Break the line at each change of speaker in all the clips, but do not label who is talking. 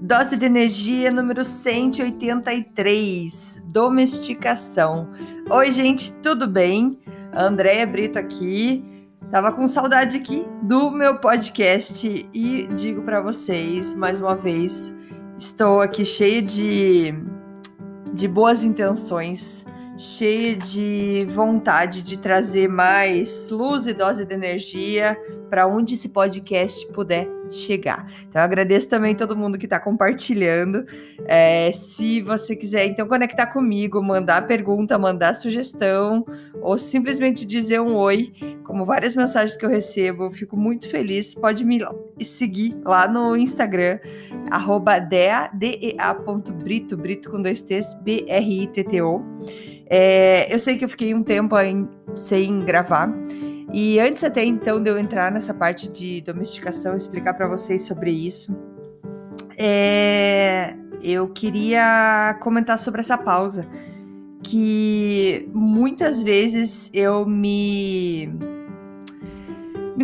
Dose de energia número 183, domesticação. Oi, gente, tudo bem? Andréia Brito aqui. Tava com saudade aqui do meu podcast e digo para vocês, mais uma vez, estou aqui cheia de boas intenções, cheia de vontade de trazer mais luz e dose de energia para onde esse podcast puder chegar. Então, eu agradeço também todo mundo que está compartilhando. Se você quiser, então, conectar comigo, mandar pergunta, mandar sugestão, ou simplesmente dizer um oi, como várias mensagens que eu recebo, eu fico muito feliz. Pode me seguir lá no Instagram, @dea.brito, Brito com 2 T's, BRITTO. Eu sei que eu fiquei um tempo sem gravar, e antes até então de eu entrar nessa parte de domesticação, explicar para vocês sobre isso, eu queria comentar sobre essa pausa, que muitas vezes eu me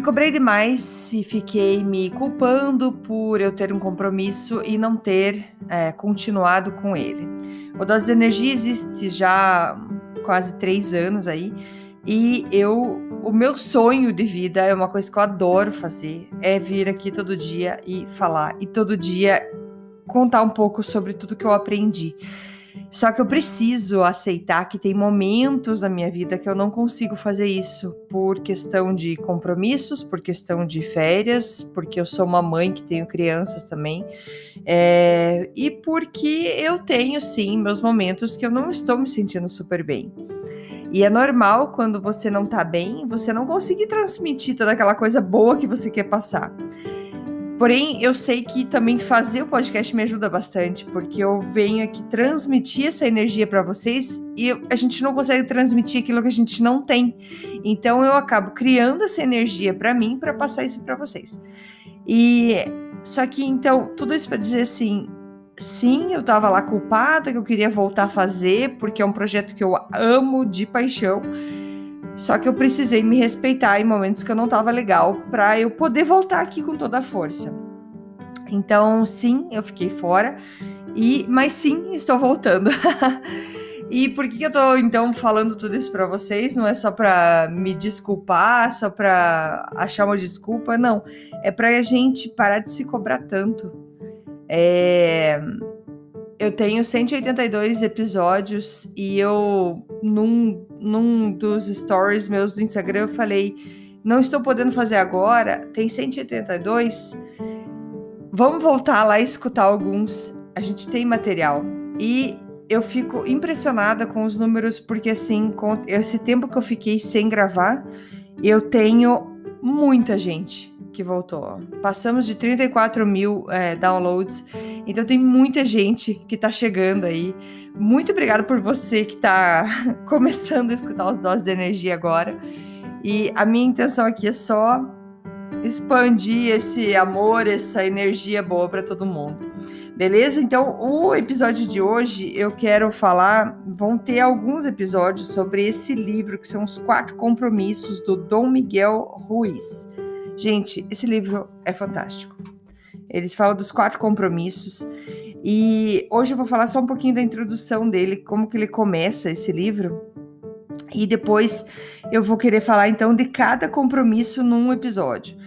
cobrei demais e fiquei me culpando por eu ter um compromisso e não ter continuado com ele. O Dose de Energia existe já há quase 3 anos aí, e o meu sonho de vida é uma coisa que eu adoro fazer, é vir aqui todo dia e falar, e todo dia contar um pouco sobre tudo que eu aprendi. Só que eu preciso aceitar que tem momentos na minha vida que eu não consigo fazer isso, por questão de compromissos, por questão de férias, porque eu sou uma mãe que tenho crianças também, e porque eu tenho, sim, meus momentos que eu não estou me sentindo super bem. E é normal, quando você não tá bem, você não conseguir transmitir toda aquela coisa boa que você quer passar. Porém, eu sei que também fazer o podcast me ajuda bastante, porque eu venho aqui transmitir essa energia para vocês e a gente não consegue transmitir aquilo que a gente não tem. Então, eu acabo criando essa energia para mim, para passar isso para vocês. Só que, então, tudo isso para dizer assim, sim, eu tava lá culpada, que eu queria voltar a fazer, porque é um projeto que eu amo de paixão. Só que eu precisei me respeitar em momentos que eu não tava legal, para eu poder voltar aqui com toda a força. Então, sim, eu fiquei fora, mas sim, estou voltando. E por que eu tô, então, falando tudo isso para vocês? Não é só para me desculpar, só para achar uma desculpa, não. É pra gente parar de se cobrar tanto. Eu tenho 182 episódios e eu, num dos stories meus do Instagram, eu falei, não estou podendo fazer agora, tem 182, vamos voltar lá e escutar alguns, a gente tem material. E eu fico impressionada com os números, porque assim, com esse tempo que eu fiquei sem gravar, eu tenho muita gente que voltou. Passamos de 34 mil downloads, então tem muita gente que tá chegando aí. Muito obrigada por você que tá começando a escutar os Doses de Energia agora. E a minha intenção aqui é só expandir esse amor, essa energia boa para todo mundo. Beleza? Então, o episódio de hoje eu quero falar, vão ter alguns episódios sobre esse livro, que são os 4 compromissos do Dom Miguel Ruiz. Gente, esse livro é fantástico. Eles falam dos 4 compromissos e hoje eu vou falar só um pouquinho da introdução dele, como que ele começa esse livro, e depois eu vou querer falar então de cada compromisso num episódio.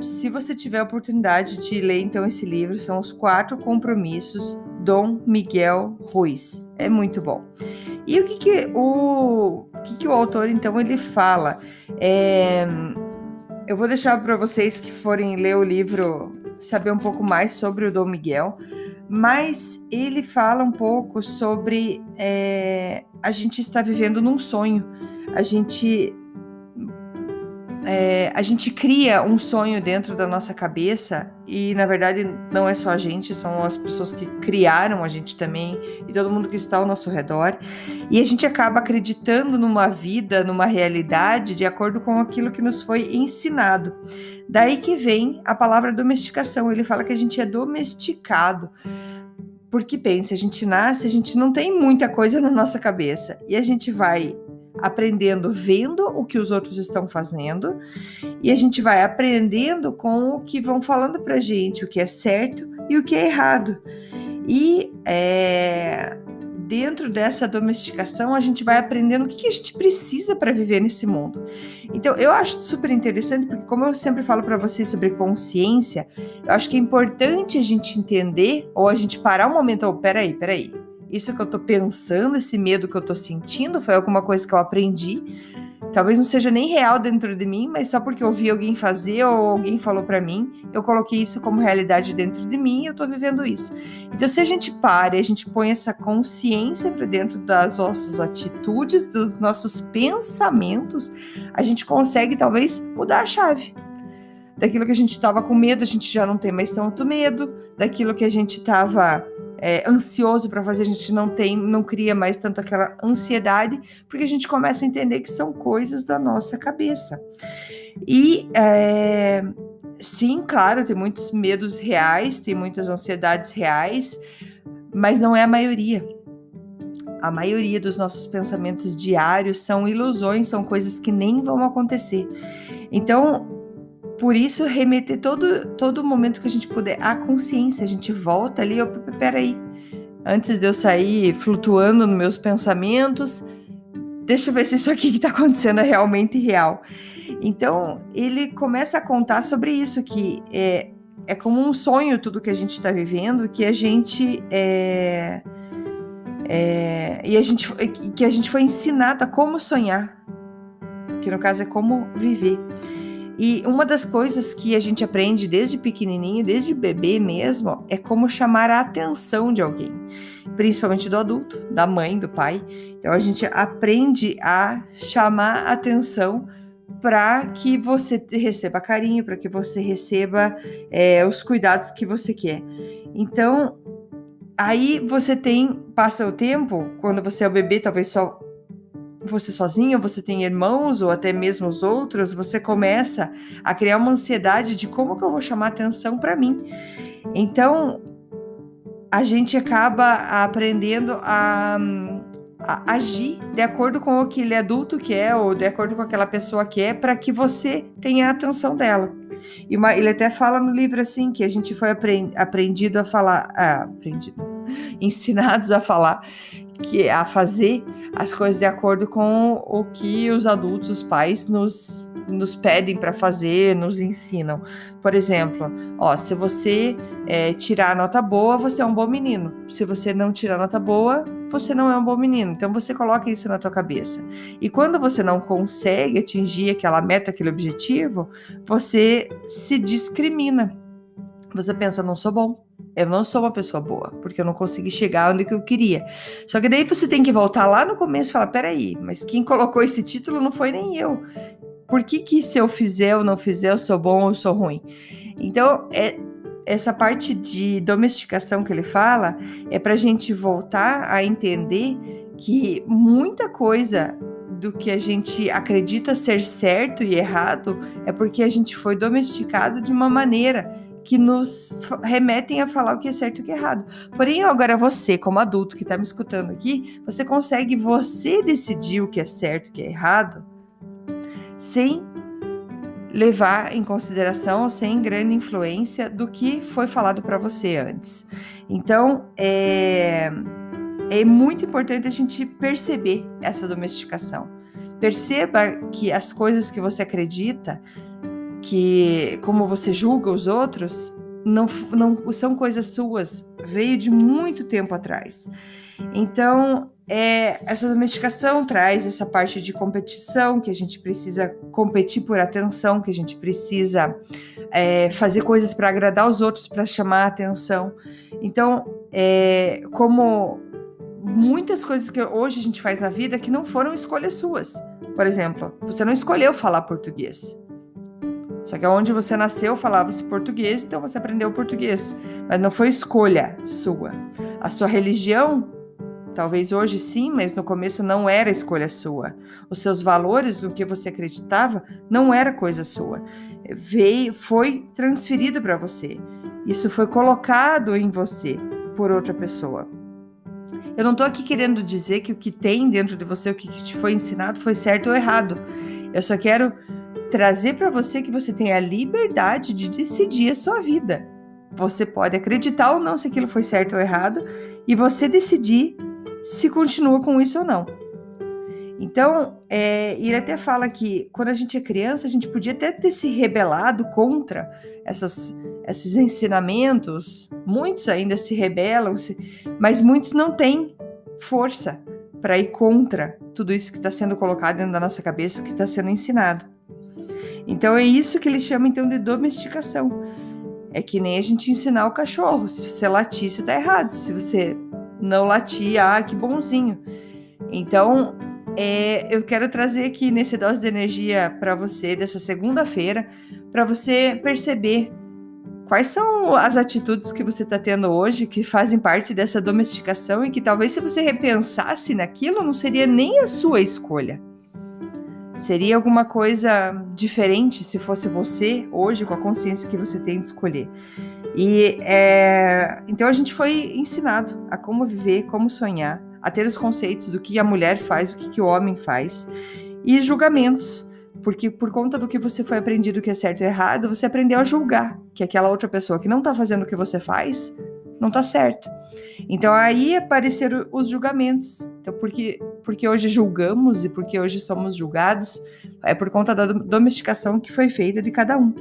Se você tiver a oportunidade de ler então esse livro, são os 4 compromissos Dom Miguel Ruiz. É muito bom. E o que o autor, então, ele fala? Eu vou deixar para vocês que forem ler o livro saber um pouco mais sobre o Dom Miguel, mas ele fala um pouco sobre a gente está vivendo num sonho. A gente cria um sonho dentro da nossa cabeça e, na verdade, não é só a gente, são as pessoas que criaram a gente também e todo mundo que está ao nosso redor. E a gente acaba acreditando numa vida, numa realidade, de acordo com aquilo que nos foi ensinado. Daí que vem a palavra domesticação. Ele fala que a gente é domesticado. Porque pensa, a gente nasce, a gente não tem muita coisa na nossa cabeça. E a gente vai aprendendo vendo o que os outros estão fazendo, e a gente vai aprendendo com o que vão falando pra gente, o que é certo e o que é errado. E dentro dessa domesticação, a gente vai aprendendo o que a gente precisa para viver nesse mundo. Então, eu acho super interessante, porque como eu sempre falo para vocês sobre consciência, eu acho que é importante a gente entender, ou a gente parar um momento, peraí, isso que eu tô pensando, esse medo que eu tô sentindo, foi alguma coisa que eu aprendi, talvez não seja nem real dentro de mim, mas só porque eu vi alguém fazer ou alguém falou para mim, eu coloquei isso como realidade dentro de mim e eu tô vivendo isso. Então, se a gente para e a gente põe essa consciência para dentro das nossas atitudes, dos nossos pensamentos, a gente consegue talvez mudar a chave. Daquilo que a gente estava com medo, a gente já não tem mais tanto medo. Daquilo que a gente estava ansioso para fazer, a gente não cria mais tanto aquela ansiedade, porque a gente começa a entender que são coisas da nossa cabeça. E sim, claro, tem muitos medos reais, tem muitas ansiedades reais, mas não é a maioria. A maioria dos nossos pensamentos diários são ilusões, são coisas que nem vão acontecer. Então, por isso, remeter todo momento que a gente puder à consciência, a gente volta ali, peraí, antes de eu sair flutuando nos meus pensamentos, deixa eu ver se isso aqui que está acontecendo é realmente real. Então, ele começa a contar sobre isso, que é como um sonho tudo que a gente está vivendo, que a gente que a gente foi ensinado a como sonhar, que no caso é como viver. E uma das coisas que a gente aprende desde pequenininho, desde bebê mesmo, é como chamar a atenção de alguém, principalmente do adulto, da mãe, do pai. Então a gente aprende a chamar a atenção para que você receba carinho, para que você receba os cuidados que você quer. Então, aí você passa o tempo, quando você é o bebê, talvez só você sozinho, você tem irmãos ou até mesmo os outros, você começa a criar uma ansiedade de como que eu vou chamar atenção para mim. Então, a gente acaba aprendendo a agir de acordo com aquele adulto que é, ou de acordo com aquela pessoa que é, para que você tenha a atenção dela. E ele até fala no livro assim, que a gente foi aprendido a falar, ensinados a falar, a fazer as coisas de acordo com o que os adultos, os pais nos pedem para fazer, nos ensinam. Por exemplo, se você tirar a nota boa, você é um bom menino. Se você não tirar a nota boa, você não é um bom menino. Então você coloca isso na tua cabeça. E quando você não consegue atingir aquela meta, aquele objetivo, você se discrimina. Você pensa, não sou bom. Eu não sou uma pessoa boa, porque eu não consegui chegar onde que eu queria. Só que daí você tem que voltar lá no começo e falar, peraí, mas quem colocou esse título não foi nem eu. Por que se eu fizer ou não fizer, eu sou bom ou eu sou ruim? Então, essa parte de domesticação que ele fala é para a gente voltar a entender que muita coisa do que a gente acredita ser certo e errado é porque a gente foi domesticado de uma maneira que nos remetem a falar o que é certo e o que é errado. Porém, agora você, como adulto que está me escutando aqui, você consegue decidir o que é certo e o que é errado sem levar em consideração, sem grande influência do que foi falado para você antes. Então, é muito importante a gente perceber essa domesticação. Perceba que as coisas que você acredita, que como você julga os outros, não são coisas suas, veio de muito tempo atrás. Então, essa domesticação traz essa parte de competição, que a gente precisa competir por atenção, que a gente precisa fazer coisas para agradar os outros, para chamar a atenção. Então, como muitas coisas que hoje a gente faz na vida que não foram escolhas suas. Por exemplo, você não escolheu falar português. Só que onde você nasceu falava-se português, então você aprendeu português. Mas não foi escolha sua. A sua religião, talvez hoje sim, mas no começo não era escolha sua. Os seus valores, do que você acreditava, não era coisa sua. Foi transferido para você. Isso foi colocado em você por outra pessoa. Eu não tô aqui querendo dizer que o que tem dentro de você, o que te foi ensinado, foi certo ou errado. Eu só quero trazer para você que você tem a liberdade de decidir a sua vida. Você pode acreditar ou não se aquilo foi certo ou errado e você decidir se continua com isso ou não. Então, ele até fala que quando a gente é criança, a gente podia até ter se rebelado contra esses ensinamentos. Muitos ainda se rebelam, mas muitos não têm força para ir contra tudo isso que está sendo colocado dentro da nossa cabeça, o que está sendo ensinado. Então, é isso que ele chama então de domesticação. É que nem a gente ensinar o cachorro. Se você latir, você está errado. Se você não latir, que bonzinho. Então, eu quero trazer aqui nesse dose de energia para você dessa segunda-feira, para você perceber quais são as atitudes que você está tendo hoje que fazem parte dessa domesticação e que talvez se você repensasse naquilo, não seria nem a sua escolha. Seria alguma coisa diferente se fosse você hoje com a consciência que você tem de escolher. E então a gente foi ensinado a como viver, como sonhar, a ter os conceitos do que a mulher faz, o que o homem faz, e julgamentos, porque por conta do que você foi aprendido que é certo e errado, você aprendeu a julgar que aquela outra pessoa que não está fazendo o que você faz, não está certo. Então aí apareceram os julgamentos. Então porque hoje julgamos e porque hoje somos julgados, é por conta da domesticação que foi feita de cada um.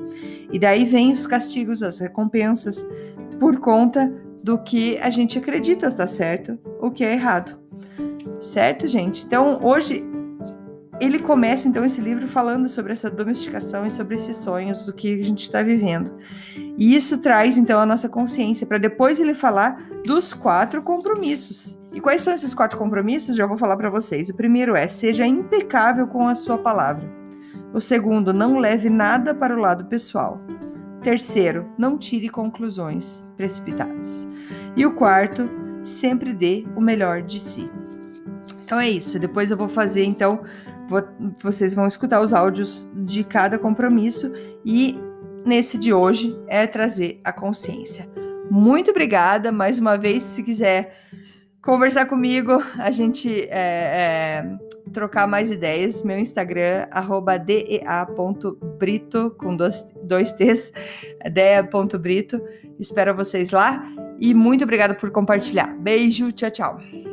E daí vem os castigos, as recompensas, por conta do que a gente acredita estar certo, o que é errado. Certo, gente? Então, hoje, ele começa, então, esse livro falando sobre essa domesticação e sobre esses sonhos do que a gente está vivendo. E isso traz, então, a nossa consciência, para depois ele falar dos 4 compromissos. E quais são esses 4 compromissos? Já vou falar para vocês. O primeiro é, seja impecável com a sua palavra. O segundo, não leve nada para o lado pessoal. Terceiro, não tire conclusões precipitadas. E o quarto, sempre dê o melhor de si. Então é isso. Depois eu vou fazer, então, vocês vão escutar os áudios de cada compromisso e nesse de hoje é trazer a consciência. Muito obrigada. Mais uma vez, se quiser conversar comigo, a gente trocar mais ideias, meu Instagram, @dea.brito, com dois T's, dea.brito. Espero vocês lá e muito obrigada por compartilhar. Beijo, tchau, tchau.